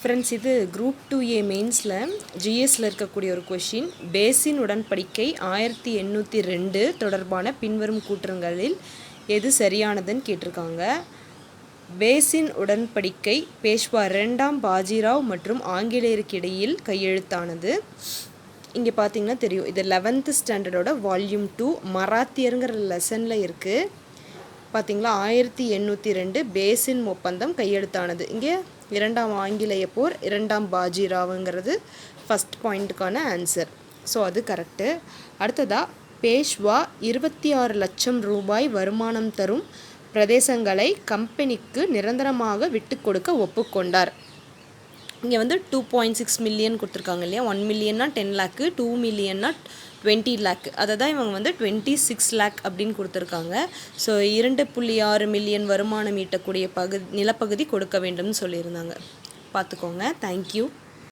Friends, இது group 2A மெயின்ஸில் ஜிஎஸ்சில் இருக்கக்கூடிய ஒரு கொஷின். பேசின் உடன்படிக்கை 1802 தொடர்பான பின்வரும் கூற்றுங்களில் எது சரியானதுன்னு கேட்டிருக்காங்க. பேசின் உடன்படிக்கை பேஷ்வா 2ஆம் பாஜிராவ் மற்றும் ஆங்கிலேயருக்கு இடையில் கையெழுத்தானது. இங்கே பார்த்தீங்கன்னா தெரியும், இது 11th ஸ்டாண்டர்டோட வால்யூம் 2 மராத்தியருங்கிற லெசனில் இருக்குது. பார்த்தீங்களா, 1802 பேசின் ஒப்பந்தம் கையெழுத்தானது. இங்கே 2ஆம் ஆங்கிலேய போர், 2ஆம் பாஜிராவுங்கிறது ஃபஸ்ட் பாயிண்ட்டுக்கான ஆன்சர். ஸோ அது கரெக்டு. அடுத்ததாக, பேஷ்வா 26 லட்சம் ரூபாய் வருமானம் தரும் பிரதேசங்களை கம்பெனிக்கு நிரந்தரமாக விட்டு கொடுக்க ஒப்புக்கொண்டார். இங்கே 2.6 மில்லியன் கொடுத்துருக்காங்க இல்லையா. 1 மில்லியன்னா 10 லேக்கு, 2 மில்லியன்னா 20 லேக். அதை தான் இவங்க 26 லேக் அப்படின்னு கொடுத்துருக்காங்க. ஸோ 2.6 மில்லியன் வருமானம் ஈட்டக்கூடிய நிலப்பகுதி கொடுக்க வேண்டும்னு சொல்லியிருந்தாங்க. பார்த்துக்கோங்க. தேங்க்யூ.